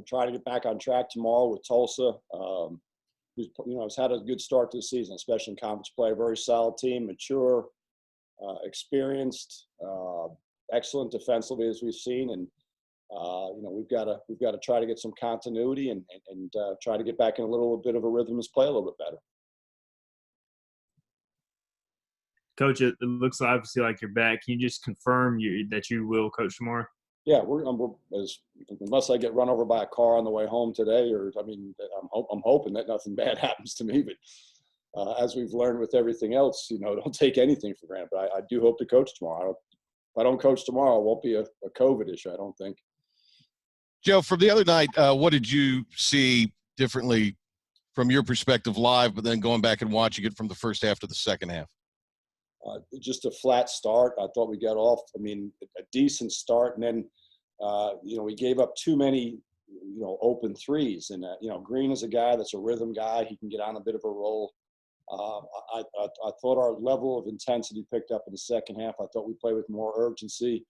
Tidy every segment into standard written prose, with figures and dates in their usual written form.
try to get back on track tomorrow with Tulsa. Who's has had a good start to the season, especially in conference play. A very solid team, mature, experienced, excellent defensively as we've seen, and we've got to try to get some continuity and try to get back in a little bit of a rhythm and play a little bit better. Coach, it looks obviously like you're back. Can you just confirm that you will coach tomorrow? Yeah, unless I get run over by a car on the way home today, I'm hoping that nothing bad happens to me. But as we've learned with everything else, don't take anything for granted. But I do hope to coach tomorrow. If I don't coach tomorrow, it won't be a COVID issue, I don't think. Joe, from the other night, what did you see differently from your perspective live, but then going back and watching it from the first half to the second half? Just a flat start. I thought we got off, a decent start. And then, we gave up too many, open threes. And, Green is a guy that's a rhythm guy. He can get on a bit of a roll. I thought our level of intensity picked up in the second half. I thought we played with more urgency.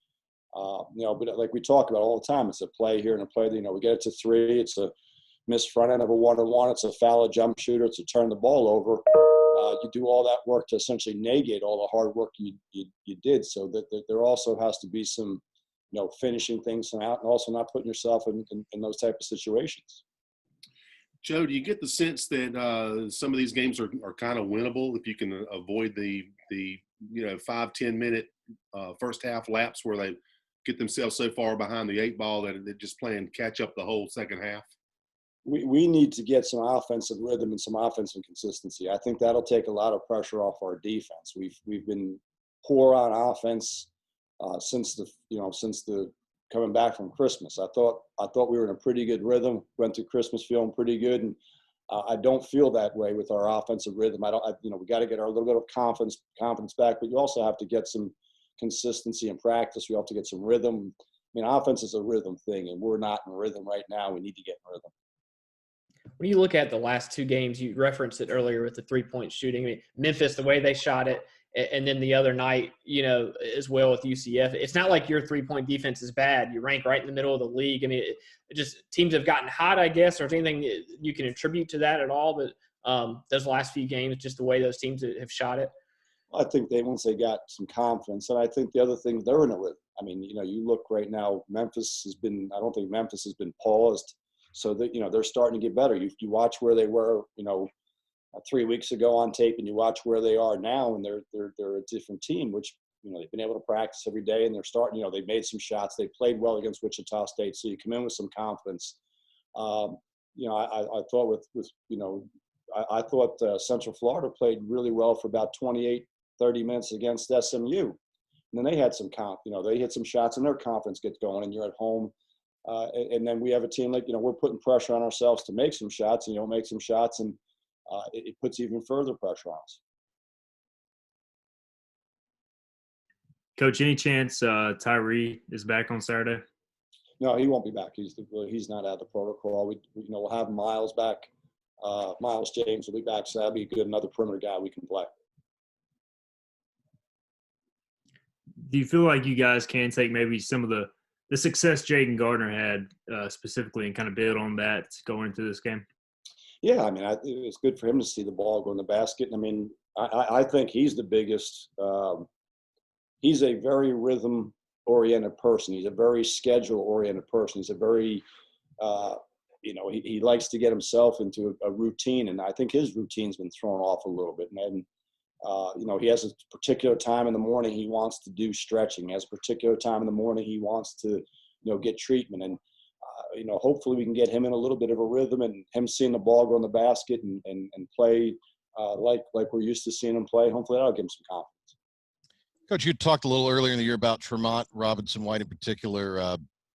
But like we talk about all the time, it's a play here and a play there. We get it to three. It's a missed front end of a one-on-one. It's a foul, a jump shooter. It's a turn the ball over. You do all that work to essentially negate all the hard work you did. So that there also has to be some, finishing things out and also not putting yourself in those type of situations. Joe, do you get the sense that some of these games are kind of winnable if you can avoid the 5-10 minute first half laps where they get themselves so far behind the eight ball that they're just playing catch up the whole second half? We need to get some offensive rhythm and some offensive consistency. I think that'll take a lot of pressure off our defense. We've been poor on offense since the coming back from Christmas. I thought we were in a pretty good rhythm. Went to Christmas feeling pretty good, and I don't feel that way with our offensive rhythm. We got to get our little bit of confidence back, but you also have to get some consistency in practice. We have to get some rhythm. Offense is a rhythm thing, and we're not in rhythm right now. We need to get in rhythm. When you look at the last two games, you referenced it earlier with the three-point shooting. Memphis, the way they shot it, and then the other night, as well with UCF. It's not like your three-point defense is bad. You rank right in the middle of the league. It just teams have gotten hot, I guess, or anything you can attribute to that at all. But those last few games, just the way those teams have shot it. I think once they got some confidence, and I think the other thing, they're in a rhythm. You look right now, I don't think Memphis has been paused. So that they're starting to get better. You watch where they were 3 weeks ago on tape, and you watch where they are now, and they're a different team. Which they've been able to practice every day, and they're starting. They've made some shots. They played well against Wichita State, so you come in with some confidence. I thought I thought Central Florida played really well for about 28-30 minutes against SMU, and then they had some they hit some shots, and their confidence gets going, and you're at home. And then we have a team we're putting pressure on ourselves to make some shots, and make some shots, and it puts even further pressure on us. Coach, any chance Tyree is back on Saturday? No, he won't be back. He's not out of the protocol. We'll have Miles back. Miles James will be back, so that'll be good. Another perimeter guy we can play. Do you feel like you guys can take maybe some of the success Jaden Gardner had specifically and kind of build on that going into this game? Yeah, it's good for him to see the ball go in the basket. I think he's the biggest. He's a very rhythm-oriented person. He's a very schedule-oriented person. He's a very, he likes to get himself into a routine, and I think his routine's been thrown off a little bit. And he has a particular time in the morning he wants to do stretching. He has a particular time in the morning he wants to, get treatment. And, hopefully we can get him in a little bit of a rhythm, and him seeing the ball go in the basket and play like we're used to seeing him play. Hopefully that'll give him some confidence. Coach, you talked a little earlier in the year about Tremont Robinson-White in particular,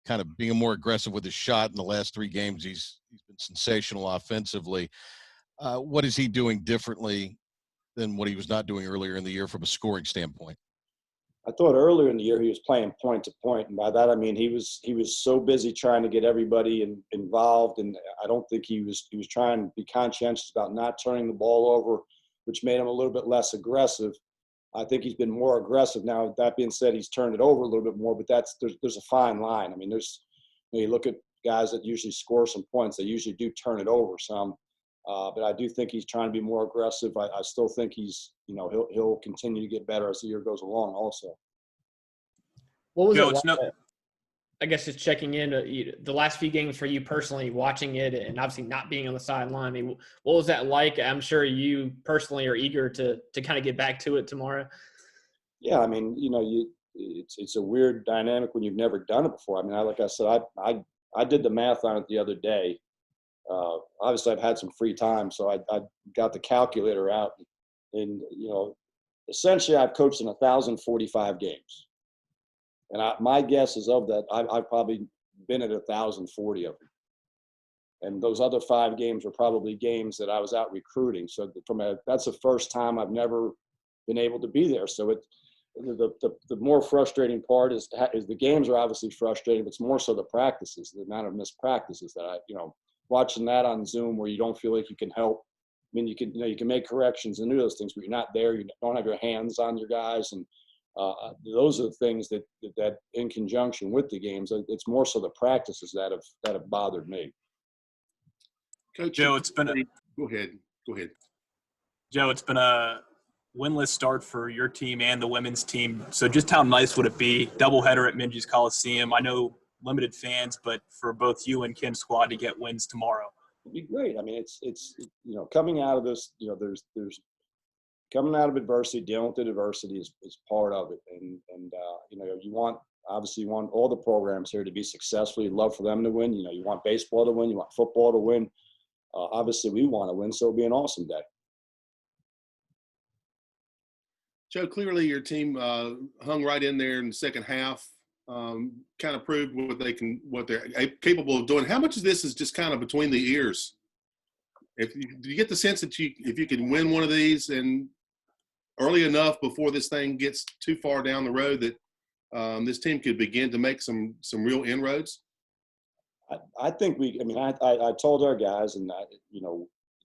kind of being more aggressive with his shot in the last three games. He's been sensational offensively. What is he doing differently than what he was not doing earlier in the year from a scoring standpoint? I thought earlier in the year he was playing point to point, and by that I mean he was so busy trying to get everybody involved, and I don't think he was trying to be conscientious about not turning the ball over, which made him a little bit less aggressive. I think he's been more aggressive now. That being said, he's turned it over a little bit more, but there's a fine line. You look at guys that usually score some points. They usually do turn it over some. But I do think he's trying to be more aggressive. I still think he's, he'll continue to get better as the year goes along also. What was it like, I guess just checking in, the last few games for you personally, watching it and obviously not being on the sideline? I mean, what was that like? I'm sure you personally are eager to kind of get back to it tomorrow. Yeah, I mean, it's a weird dynamic when you've never done it before. I mean, like I said, I did the math on it the other day. Obviously, I've had some free time, so I got the calculator out, and essentially, I've coached in 1,045 games, and my guess is of that, I've probably been at 1,040 of them, and those other 5 games were probably games that I was out recruiting. So that's the first time I've never been able to be there. So the more frustrating part is the games are obviously frustrating, but it's more so the practices, the amount of missed practices that watching that on Zoom where you don't feel like you can help. I mean, you can make corrections and do those things, but you're not there. You don't have your hands on your guys, and those are the things that in conjunction with the games, it's more so the practices that have bothered me. Coach Joe, it's been go ahead. Joe, it's been a winless start for your team and the women's team. So just how nice would it be, doubleheader at Minges Coliseum? I know limited fans, but for both you and Ken's squad to get wins tomorrow. It'd be great. I mean, it's coming out of this, there's coming out of adversity, dealing with the adversity is part of it. And you want all the programs here to be successful. You'd love for them to win. You want baseball to win. You want football to win. Obviously, we want to win, so it'll be an awesome day. Joe, clearly your team hung right in there in the second half, kind of proved what they're capable of doing. How much of this is just kind of between the ears? Do you get the sense that if you can win one of these and early enough before this thing gets too far down the road that this team could begin to make some real inroads? I think I told our guys, and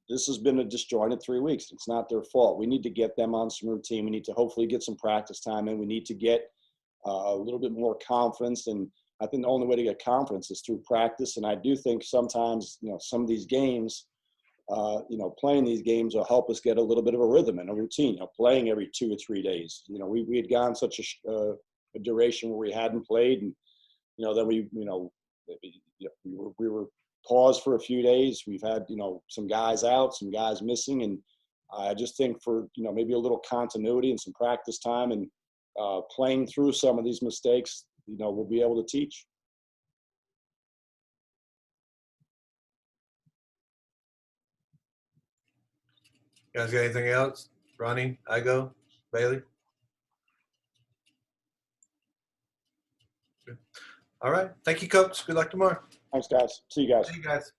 this has been a disjointed 3 weeks. It's not their fault. We need to get them on some routine. We need to hopefully get some practice time in. We need to get a little bit more confidence. And I think the only way to get confidence is through practice. And I do think sometimes, some of these games, playing these games will help us get a little bit of a rhythm and a routine, waiting every 2 or 3 days. We had gone such a duration where we hadn't played. And, then we were paused for a few days. We've had, some guys out, some guys missing. And I just think for, maybe a little continuity and some practice time and playing through some of these mistakes, we'll be able to teach. You guys got anything else? Ronnie, Igo, Bailey? All right. Thank you, Coach. Good luck tomorrow. Thanks, guys. See you guys. See you guys.